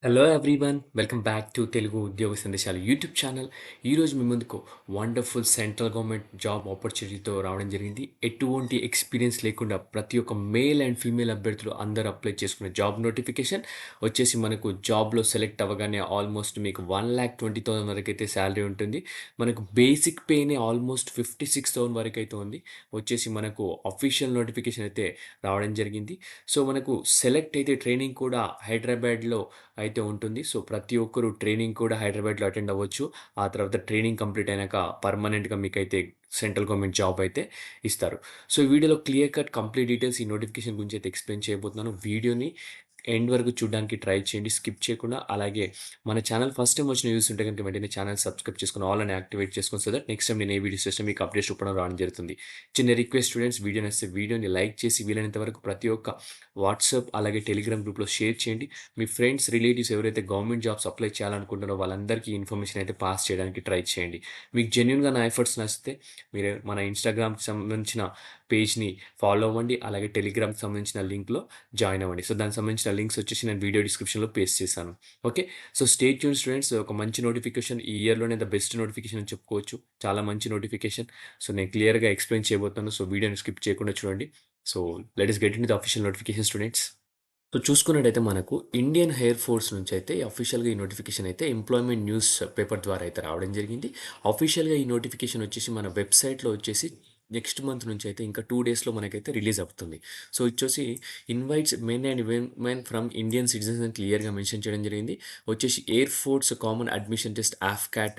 Hello everyone welcome back to Telugu ఉద్యోగ సందేశాలు YouTube channel. ఈరోజు మీ ముందుకు వండర్ఫుల్ సెంట్రల్ గవర్నమెంట్ జాబ్ ఆపర్చునిటీతో రావడం జరిగింది. ఎటువంటి ఎక్స్పీరియన్స్ లేకుండా ప్రతి ఒక్క మేల్ అండ్ ఫీమేల్ అభ్యర్థులు అందరూ అప్లై చేసుకునే జాబ్ నోటిఫికేషన్ వచ్చేసి మనకు జాబ్లో సెలెక్ట్ అవ్వగానే ఆల్మోస్ట్ మీకు 1,20,000 వరకు అయితే శాలరీ ఉంటుంది. మనకు బేసిక్ పేనే ఆల్మోస్ట్ 56,000 వరకు అయితే ఉంది. వచ్చేసి మనకు అఫీషియల్ నోటిఫికేషన్ అయితే రావడం జరిగింది. సో మనకు సెలెక్ట్ అయితే ట్రైనింగ్ కూడా హైదరాబాద్లో అయితే ఉంటుంది. సో, ప్రతి ఒక్కరు ట్రైనింగ్ కూడా హైదరాబాద్‌లో అటెండ్ అవ్వచ్చు. ఆ తర్వాత ట్రైనింగ్ కంప్లీట్ అయినాక పర్మనెంట్‌గా మీకైతే సెంట్రల్ గవర్నమెంట్ జాబ్ అయితే ఇస్తారు. సో, ఈ వీడియోలో క్లియర్ కట్ కంప్లీట్ డీటెయిల్స్ ఈ నోటిఫికేషన్ గురించి అయితే ఎక్స్‌ప్లెయిన్ చేయబోతున్నాను. వీడియోని ఎండ్ వరకు చూడడానికి ట్రై చేయండి స్కిప్ చేయకుండా. అలాగే మన ఛానల్ ఫస్ట్ టైమ్ వచ్చిన వ్యూస్ ఉంటే గనుక వెంటనే ఛానల్ సబ్స్క్రైబ్ చేసుకొని ఆల్ అని యాక్టివేట్ చేసుకొని సో దట్ నెక్స్ట్ టైమ్ నేను ఏ వీడియోస్ చేసినా మీకు అప్డేట్స్ రూపంలో రావడం జరుగుతుంది. చిన్న రిక్వెస్ట్ స్టూడెంట్స్, వీడియో నచ్చితే వీడియోని లైక్ చేసి వీలైనంత వరకు ప్రతి ఒక్క వాట్సాప్ అలాగే టెలిగ్రామ్ గ్రూప్‌లో షేర్ చేయండి. మీ ఫ్రెండ్స్, రిలేటివ్స్ ఎవరైతే గవర్నమెంట్ జాబ్స్ అప్లై చేయాలనుకుంటున్నారో వాళ్ళందరికీ ఇన్ఫర్మేషన్ అయితే పాస్ చేయడానికి ట్రై చేయండి. మీకు జెన్యూన్‌గా నా ఎఫర్ట్స్ నచ్చితే మీరు మన ఇన్‌స్టాగ్రామ్‌కి సంబంధించిన పేజ్‌ని ఫాలో అవ్వండి. అలాగే టెలిగ్రామ్‌కి సంబంధించిన లింక్‌లో జాయిన్ అవ్వండి. సో, దానికి సంబంధించిన లింక్స్ వచ్చేసి నేను వీడియో డిస్క్రిప్షన్‌లో పేస్ట్ చేశాను. Okay. So, stay tune students. ఒక మంచి నోటిఫికేషన్ ఈ ఇయర్‌లోనే ద బెస్ట్ నోటిఫికేషన్ అని చెప్పుకోవచ్చు. చాలా మంచి నోటిఫికేషన్. సో, నేను క్లియర్‌గా ఎక్స్‌ప్లెయిన్ చేయబోతున్నాను. సో, వీడియోని స్కిప్ చేయకుండా చూడండి. So, let us get into the official notification students. So చూసుకున్నట్టయితే మనకు ఇండియన్ ఎయిర్ ఫోర్స్ నుంచి అయితే అఫీషియల్‌గా ఈ నోటిఫికేషన్ అయితే ఎంప్లాయ్‌మెంట్ న్యూస్ పేపర్ ద్వారా అయితే రావడం జరిగింది. అఫీషియల్‌గా ఈ నోటిఫికేషన్ వచ్చేసి మన వెబ్‌సైట్‌లో వచ్చేసి నెక్స్ట్ మంత్ నుంచి అయితే ఇంకా 2 డేస్‌లో మనకైతే రిలీజ్ అవుతుంది. సో ఇచ్చోసి invites men and women from Indian citizens అని క్లియర్‌గా మెన్షన్ చేయడం జరిగింది. వచ్చేసి air force common admission test AFCAT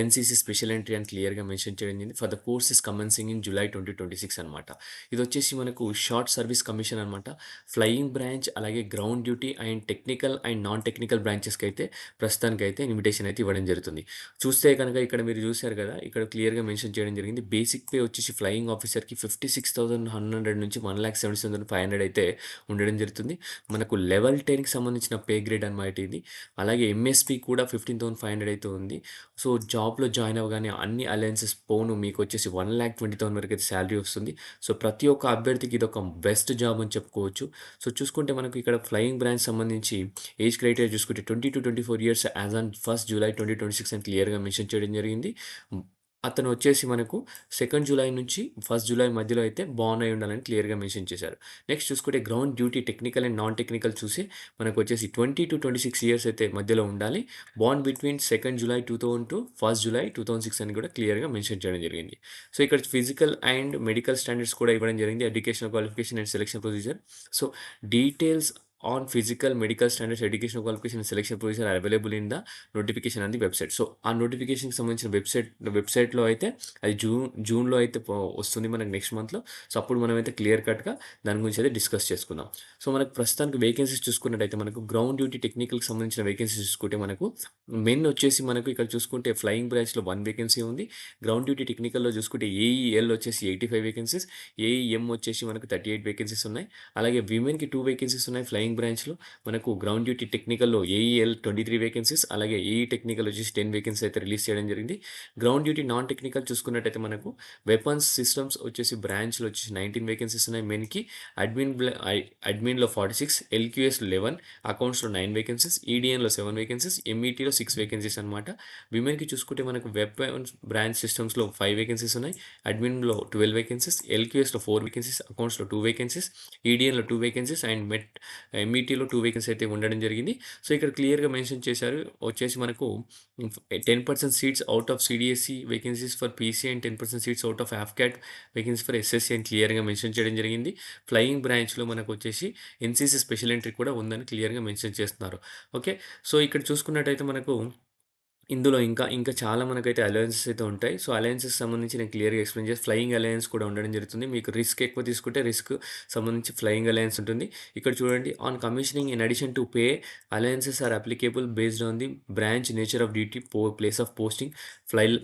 NCC special entry అని క్లియర్‌గా మెన్షన్ చేయడం జరిగింది. For the courses commencing in July 2026 అనమాట. ఇదొచ్చేసి మనకు షార్ట్ సర్వీస్ కమిషన్ అనమాట. ఫ్లయింగ్ బ్రాంచ్ అలాగే ground duty and technical and non technical బ్రాంచెస్‌కి అయితే ప్రస్తుతానికైతే ఇన్విటేషన్ అయితే ఇవ్వడం జరుగుతుంది. చూస్తే కనుక ఇక్కడ మీరు చూసారు కదా! ఇక్కడ క్లియర్‌గా మెన్షన్ చేయడం జరిగింది. బేసిక్ పే వచ్చేసి ఫ్లయింగ్ ఆఫీసర్‌కి 56,100 నుంచి 1,77,500 అయితే ఉండడం జరుగుతుంది. మనకు లెవెల్ 10కి సంబంధించిన పే గ్రేడ్ అనమాట ఇది. అలాగే ఎంఎస్‌పి కూడా 15,500 అయితే ఉంది. సో, జాబ్‌లో జాయిన్ అవ్వగానే అన్ని అలయన్సెస్ పోను మీకొచ్చేసి 1,20,000 వరకు అయితే సాలరీ వస్తుంది. సో, ప్రతి ఒక్క అభ్యర్థికి ఇదొక బెస్ట్ జాబ్ అని చెప్పుకోవచ్చు. సో, చూసుకుంటే మనకు ఇక్కడ ఫ్లయింగ్ బ్రాంచ్ సంబంధించి ఏజ్ క్రైటీరియా చూసుకుంటే 20-24 ఇయర్స్ యాస్ ఆన్ 1 జూలై 2026 అని క్లియర్‌గా మెన్షన్ చేయడం జరిగింది. అతను వచ్చేసి మనకు 2 జూలై నుంచి 1 జూలై మధ్యలో అయితే బార్న్ అయి ఉండాలని క్లియర్‌గా మెన్షన్ చేశారు. నెక్స్ట్ చూసుకుంటే ground duty technical and non technical చూసి మనకొచ్చేసి 20-26 ఇయర్స్ అయితే మధ్యలో ఉండాలి. Born between 2 July 2000 to 1 July 2006 అని కూడా క్లియర్‌గా మెన్షన్ చేయడం జరిగింది. సో, ఇక్కడ ఫిజికల్ అండ్ మెడికల్ స్టాండర్డ్స్ కూడా ఇవ్వడం జరిగింది. Educational qualification and selection procedure. So, details on physical, medical standards, educational qualification and selection procedure are available in the notification on the website. So, ఆ నోటిఫికేషన్‌కి సంబంధించిన వెబ్‌సైట్‌లో అయితే అది జూన్‌లో అయితే వస్తుంది మనకు నెక్స్ట్ మంత్‌లో. సో, అప్పుడు మనమైతే క్లియర్ కట్‌గా దాని గురించి అయితే డిస్కస్ చేసుకుందాం. సో, మనకు ప్రస్తుతానికి వేకెన్సీస్ చూసుకున్నట్టయితే మనకు గ్రౌండ్ డ్యూటీ టెక్నికల్‌కి సంబంధించిన వేకెన్సీస్ చూసుకుంటే మనకు మెన్ వచ్చేసి మనకు ఇక్కడ చూసుకుంటే ఫ్లయింగ్ బ్రాంచ్‌లో 1 వేకెన్సీ ఉంది. గ్రౌండ్ డ్యూటీ టెక్నికల్‌లో చూసుకుంటే ఏఈఎల్ వచ్చేసి 85 వేకెన్సీస్, ఏఈఎం వచ్చేసి మనకు 38 వేకెన్సీస్ ఉన్నాయి. అలాగే విమెన్‌కి 2 వేకెన్సీస్ ఉన్నాయి ఫ్లయింగ్ బ్రాంచ్‌లో. మనకు గ్రౌండ్ డ్యూటీ టెక్నికల్‌లో ఏఈఎల్ 23 వేకెన్సీస్, అలాగే ఏఈ టెక్నికల్ వచ్చేసి 10 వేకెన్సీ అయితే రిలీజ్ చేయడం జరిగింది. గ్రౌండ్ డ్యూటీ నాన్ టెక్నికల్ చూసుకున్నట్టయితే మనకు వెపన్స్ సిస్టమ్స్ వచ్చేసి బ్రాంచ్‌లో వచ్చేసి 19 వేకెన్సీస్ ఉన్నాయి మెన్‌కి. అడ్మిన్‌లో 46, ఎల్‌క్యూఎస్‌లో 11, అకౌంట్స్‌లో 9 వేకెన్సీస్, ఈడీఎన్‌లో 7 వేకెన్సీస్, ఎంఈటీలో 6 వేకెన్సీస్ అనమాట. విమెన్‌కి చూసుకుంటే మనకు వెపన్స్ బ్రాంచ్ సిస్టమ్స్‌లో 5 వేకెన్సీస్ ఉన్నాయి. అడ్మిన్‌లో 12 వేకెన్సీస్, ఎల్‌క్యూఎస్‌లో 4 వేకెన్సీస్, అకౌంట్స్‌లో 2 వేకెన్సీస్, ఈడీఎన్‌లో 2 వేకెన్సీస్ అండ్ ఎంఈటీలో 2 వేకెన్సీ అయితే ఉండడం జరిగింది. సో, ఇక్కడ క్లియర్‌గా మెన్షన్ చేశారు. వచ్చేసి మనకు 10% seats out of CDSE vacancies for PC and 10% seats out of AFCAT vacancy for SSC అని క్లియర్‌గా మెన్షన్ చేయడం జరిగింది. ఫ్లయింగ్ బ్రాంచ్‌లో మనకొచ్చేసి ఎన్‌సీసీ స్పెషల్ ఎంట్రీ కూడా ఉందని క్లియర్‌గా మెన్షన్ చేస్తున్నారు. ఓకే. సో, ఇక్కడ చూసుకున్నట్టయితే మనకు ఇందులో ఇంకా చాలా మనకైతే అలయన్సెస్ అయితే ఉంటాయి. సో, అలయన్సెస్ సంబంధించి నేను క్లియర్‌గా ఎక్స్‌ప్లెయిన్ చేసి ఫ్లయింగ్ అలయన్స్ కూడా ఉండడం జరుగుతుంది. మీకు రిస్క్ ఎక్కువ తీసుకుంటే రిస్క్ సంబంధించి ఫ్లయింగ్ అలయన్స్ ఉంటుంది. ఇక్కడ చూడండి on commissioning in addition to pay allowances are applicable based on the branch nature of duty place of posting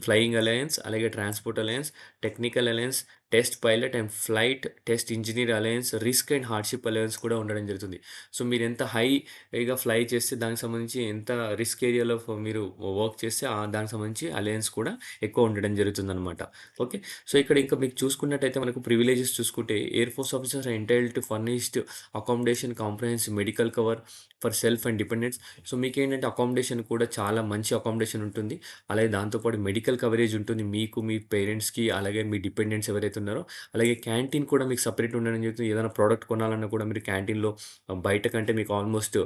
flying allowance, అలాగే transport allowance, technical allowance, test pilot and flight test engineer allowance, risk and hardship allowance కూడా ఉండడం జరుగుతుంది. So, మీరెంత హైగా fly చేస్తే దానికి సంబంధించి ఎంత రిస్క్ ఏరియాలో మీరు వర్క్ చేస్తే దానికి సంబంధించి అలయన్స్ కూడా ఎక్కువ ఉండడం జరుగుతుందనమాట. ఓకే. సో, ఇక్కడ ఇంకా మీకు చూసుకున్నట్టయితే మనకు ప్రివిలేజెస్ చూసుకుంటే air force officers are entitled to furnished accommodation, comprehensive medical cover for self and dependents. So, మీకేంటంటే అకామిడేషన్ కూడా చాలా మంచి అకామిడేషన్ ఉంటుంది. అలాగే దాంతో పాటు మెడికల్ కవరేజ్ ఉంటుంది మీకు, మీ పేరెంట్స్‌కి, అలాగే మీ డిపెండెంట్స్ ఎవరైతే ఉన్నారో. అలాగే క్యాంటీన్ కూడా మీకు సెపరేట్ ఉండడం జరుగుతుంది. ఏదైనా ప్రొడక్ట్ కొనాలన్నా కూడా మీరు క్యాంటీన్‌లో బయట కంటే మీకు ఆల్మోస్ట్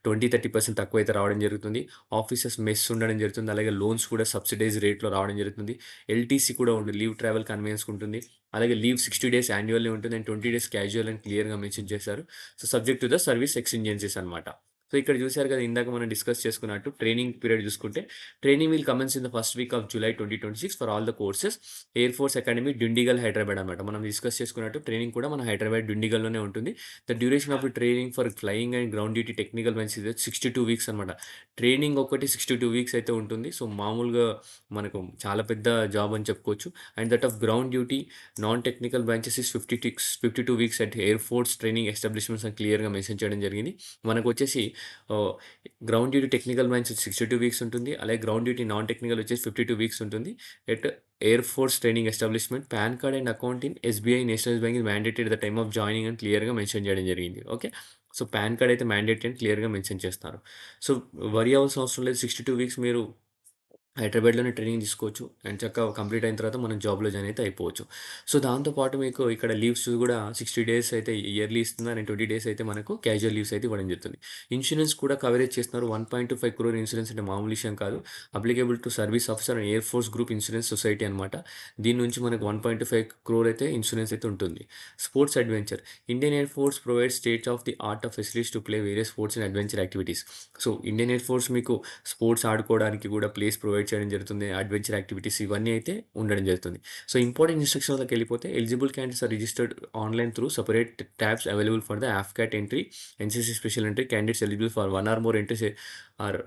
20, 30% తక్కువైతే రావడం జరుగుతుంది. ఆఫీసర్స్ మెస్ ఉండడం జరుగుతుంది. అలాగే లోన్స్ కూడా సబ్సిడైజ్ రేట్‌లో రావడం జరుగుతుంది. ఎల్‌టీసీ కూడా ఉంటుంది. లీవ్ ట్రావెల్ కన్వీనియన్స్ ఉంటుంది. అలాగే లీవ్ 60 డేస్ యాన్యువల్లీ ఉంటుంది అండ్ 20 డేస్ క్యాజువల్ అని క్లియర్‌గా మెన్షన్ చేశారు. So, subject to the service exigencies అనమాట. సో, ఇక్కడ చూసారు కదా! ఇందాక మనం డిస్కస్ చేసుకున్నట్టు ట్రైనింగ్ పీరియడ్ చూసుకుంటే, training will commence in the first week of July 2026 for all the courses. Air force academy Dindigal, Hyderabad అనమాట. మనం డిస్కస్ చేసుకున్నట్టు ట్రైనింగ్ కూడా మన హైదరాబాద్ డిండిగల్‌లోనే ఉంటుంది. The duration of the training for flying and ground duty technical bench is 62 weeks అనమాట. Training ఒకటి 62 weeks అయితే ఉంటుంది. సో, మామూలుగా మనకు చాలా పెద్ద జాబ్ అని చెప్పుకోవచ్చు. And that of ground duty non technical branches is 52 weeks at air force training establishments అని క్లియర్‌గా మెన్షన్ చేయడం జరిగింది. మనకొచ్చేసి ఆహ్, ground duty technical branch 62 weeks ఉంటుంది. అలాగే గ్రౌండ్ డ్యూటీ నాన్ టెక్నికల్ వచ్చేసి 52 వీక్స్ ఉంటుంది. At air force training establishment pan card and account in SBI, nationalised bank is mandated at the time of joining అని క్లియర్‌గా mention చేయడం జరిగింది. Okay. So, pan card అయితే mandatory అని క్లియర్‌గా mention చేస్తారు. సో, వరీ అవ్వాల్సిన అవసరం లేదు. 62 వీక్స్ మీరు హైదరాబాద్‌లోనే ట్రైనింగ్ తీసుకోవచ్చు. అండ్ చక్కగా కంప్లీట్ అయిన తర్వాత మనం జాబ్‌లో జాయిన్ అయితే అయిపోవచ్చు. సో, దాంతో పాటు మీకు ఇక్కడ లీవ్స్ కూడా 60 డేస్ అయితే ఇయర్లీ ఇస్తున్నారు. అండ్ 20 డేస్ అయితే మనకు క్యాజువల్ లీవ్స్ అయితే ఇవ్వడం జరుగుతుంది. ఇన్స్యూరెన్స్ కూడా కవరేజ్ చేస్తున్నారు. 1.25 క్రోర్ ఇన్సూరెన్స్ అంటే మామూలు విషయం కాదు. Applicable to service officer and air force group insurance society అనమాట. దీని నుంచి మనకు 1.25 క్రోర్ అయితే ఇన్సూరెన్స్ అయితే ఉంటుంది. Sports adventure. Indian air force provides state of the art of facilities to play various sports and adventure activities. So, Indian air force మీకు sports ఆడుకోవడానికి కూడా ప్లేస్ ప్రొవైడ్ చేయడం జరుగుతుంది. అడ్వెంచర్ యాక్టివిటీస్ ఇవన్నీ అయితే ఉండడం జరుగుతుంది. సో, ఇంపార్టెంట్ ఇన్‌స్ట్రక్షన్‌లోకెళ్ళిపోతే eligible candidates are registered online through separate tabs available for the AFCAT entry, NCC special entry. Candidates eligible for 1 or more entries are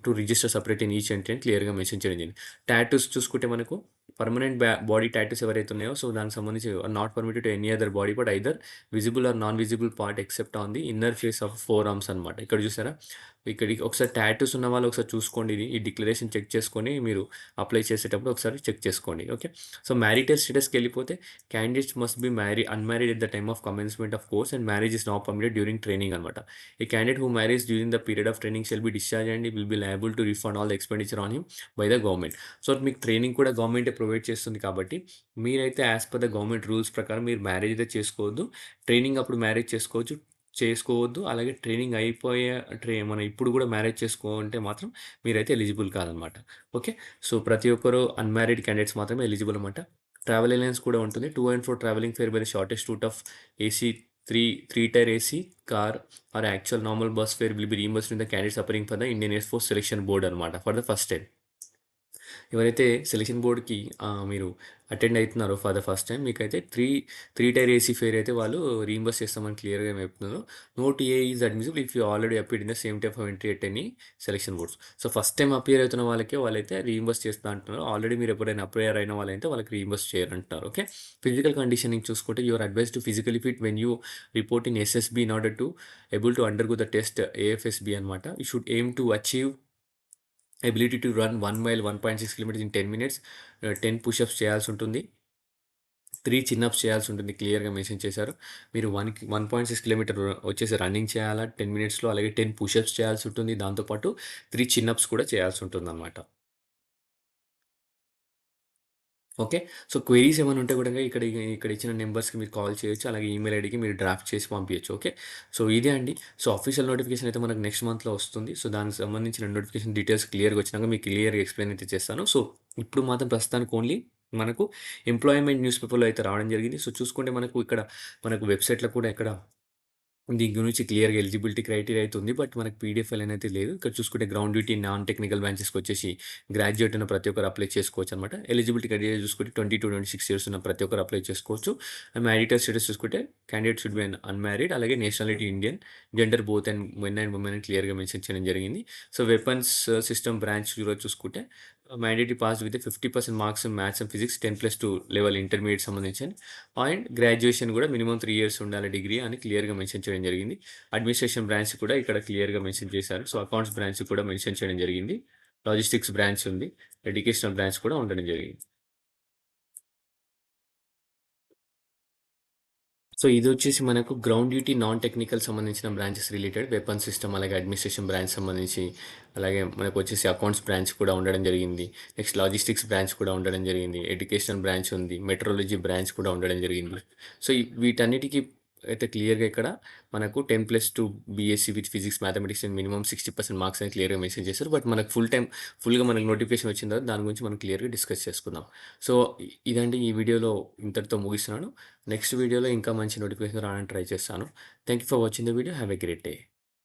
to register separate in each entry అని క్లియర్‌గా mention చేయడం జరిగింది. Tattoos చూసుకుంటే మనకు permanent body tattoos ఎవరైతే ఉన్నాయో so, దానికి సంబంధించి not permitted to any other body part either visible are non visible part except on the inner face of four arms అనమాట. ఇక్కడ చూసారా? ఇక్కడికి ఒకసారి టాటూస్ ఉన్న వాళ్ళు ఒకసారి చూసుకోండి ఇది. ఈ డిక్లరేషన్ చెక్ చేసుకొని మీరు అప్లై చేసేటప్పుడు ఒకసారి చెక్ చేసుకోండి. ఓకే. సో, మ్యారిటల్ స్టేటస్‌కెళ్ళిపోతే candidates must be unmarried at the time of commencement of course and marriage is not permitted during training అనమాట. A candidate who marries during the period of training shall be discharge and will be liable to refund all the expenditure on him by the government. So, మీకు training కూడా గవర్నమెంటే provide చేస్తుంది కాబట్టి మీరైతే as per the government rules ప్రకారం మీరు marriage అయితే చేసుకోవద్దు. ట్రైనింగ్ అప్పుడు మ్యారేజ్ చేసుకోవద్దు. అలాగే ట్రైనింగ్ అయిపోయే మనం ఇప్పుడు గూడా మ్యారేజ్ చేసుకోవంటే మాత్రం మీరైతే ఎలిజిబుల్ కాదనమాట. ఓకే. సో, ప్రతి ఒక్కరు అన్‌మ్యారీడ్ క్యాండిడేట్స్ మాత్రమే ఎలిజిబుల్ అనమాట. ట్రావెల్ అలయన్స్ కూడా ఉంటుంది. To and fro travelling fare by the shortest route of AC 3 tier AC car or actual normal bus fare will be reimbursed in the candidates appearing for the Indian air force selection board అనమాట for the first time. ఎవరైతే selection బోర్డ్‌కి మీరు attend అయితున్నారో for the first time మీకైతే 3 tier AC fair అయితే వాళ్ళు reimburse చేస్తామని క్లియర్‌గా చెప్తున్నారు. No TA is admissible if you already appeared in the same type of entry at any selection boards. So, first time appear అవుతున్న వాళ్ళైతే reimburse చేస్తా అంటున్నారు. ఆల్రెడీ మీరు ఎప్పుడైనా అపియర్ అయిన వాళ్ళైతే వాళ్ళకి రీయింబర్స్ చేయరంటున్నారు. ఓకే. ఫిజికల్ కండిషనింగ్ చూసుకుంటే you are advised to physically fit when you report in SSB in order to able to undergo the test AFSB అనమాట. You should aim to achieve ability to run 1 mile 1.6 kilometres in 10 minutes. 10 pushups చేయాల్సుంటుంది. 3 chin apps చేయాల్సుంటుంది క్లియర్‌గా mention చేశారు. మీరు 1.6 kilometre వచ్చేసి running చేయాలా 10 మినిట్స్‌లో. అలాగే 10 pushups చేయాల్సుంటుంది. దాంతో పాటు 3 చిన్ అప్స్ కూడా చేయాల్సుంటుందనమాట. ఓకే. సో, క్వెరీస్ ఏమైనా ఉంటే గూడా ఇక్కడ ఇక్కడ ఇచ్చిన నంబర్స్‌కి మీరు కాల్ చేయొచ్చు. అలాగే ఈమెయిల్ ఐడీకి మీరు డ్రాఫ్ట్ చేసి పంపియొచ్చు. ఓకే. సో, ఇదే అండి. సో, అఫీషియల్ నోటిఫికేషన్ అయితే మనకు నెక్స్ట్ మంత్‌లో వస్తుంది. సో, దానికి సంబంధించిన నోటిఫికేషన్ డీటెయిల్స్ క్లియర్‌గా వచ్చినాక మీకు క్లియర్‌గా ఎక్స్‌ప్లెయిన్ అయితే చేస్తాను. సో, ఇప్పుడు మాత్రం ప్రస్తుతానికి ఓన్లీ మనకు ఎంప్లాయ్‌మెంట్ న్యూస్ పేపర్‌లో అయితే రావడం జరిగింది. సో, చూసుకుంటే మనకు ఇక్కడ మనకు వెబ్‌సైట్‌లో కూడా ఇక్కడ దీని గురించి క్లియర్‌గా ఎలిజిబిలిటీ క్రైటీరియా అయితే ఉంది. బట్ మనకు పీడీఎఫ్ ఫైల్ అయితే లేదు. ఇక్కడ చూసుకుంటే గ్రౌండ్ డ్యూటీ, నాన్ టెక్నికల్ బ్రాంచెస్‌కొచ్చేసి గ్రాడ్యుయేట్ ఉన్న ప్రతి ఒక్కరు అప్లై చేసుకోవచ్చనమాట. ఎలిజిబిలిటీ క్రైటీరియా చూసుకుంటే 20-26 ఇయర్స్ ఉన్న ప్రతి ఒక్కరు అప్లై చేసుకోవచ్చు. అండ్ మ్యారిటల్ స్టేటస్ చూసుకుంటే క్యాండిడేట్ షుడ్ బి అన్‌మ్యారీడ్, అలాగే nationality Indian, gender both and men and women అని క్లియర్‌గా మెన్షన్ చేయడం జరిగింది. సో, వెపన్స్ సిస్టమ్ బ్రాంచ్ ఈరోజు చూసుకుంటే mandatory pass with 50% marks in maths and physics 10+2 level intermediate సంబంధించి అండ్ గ్రాడ్యుయేషన్ కూడా మినిమమ్ 3 ఇయర్స్ ఉండాలి డిగ్రీ అని క్లియర్‌గా మెన్షన్ చేయడం జరిగింది. అడ్మినిస్ట్రేషన్ బ్రాంచ్ కూడా ఇక్కడ క్లియర్‌గా మెన్షన్ చేశారు. సో, అకౌంట్స్ బ్రాంచ్ కూడా మెన్షన్ చేయడం జరిగింది. లాజిస్టిక్స్ బ్రాంచ్ ఉంది. ఎడ్యుకేషనల్ బ్రాంచ్ కూడా ఉండడం జరిగింది. సో, ఇదొచ్చేసి మనకు గ్రౌండ్ డ్యూటీ, నాన్ టెక్నికల్ సంబంధించిన బ్రాంచెస్ రిలేటెడ్ వెపన్ సిస్టమ్, అలాగే అడ్మినిస్ట్రేషన్ బ్రాంచ్ సంబంధించి, అలాగే మనకొచ్చేసి అకౌంట్స్ బ్రాంచ్ కూడా ఉండడం జరిగింది. నెక్స్ట్ లాజిస్టిక్స్ బ్రాంచ్ కూడా ఉండడం జరిగింది. ఎడ్యుకేషనల్ బ్రాంచ్ ఉంది. మెట్రాలజీ బ్రాంచ్ కూడా ఉండడం జరిగింది. సో, వీటన్నిటికి అయితే క్లియర్‌గా ఇక్కడ మనకు 10+2 BSc with physics, mathematics and minimum 60% marks అని క్లియర్‌గా మెన్షన్ చేశారు. బట్ మనకు ఫుల్‌గా మనకు నోటిఫికేషన్ వచ్చిన తర్వాత దాని గురించి మనం క్లియర్‌గా డిస్కస్ చేసుకుందాం. సో, ఇదండి ఈ వీడియోలో ఇంతటితో ముగిస్తున్నాను. నెక్స్ట్ వీడియోలో ఇంకా మంచి నోటిఫికేషన్ రావడానికి ట్రై చేస్తాను. Thank you for watching the video. Have a great day.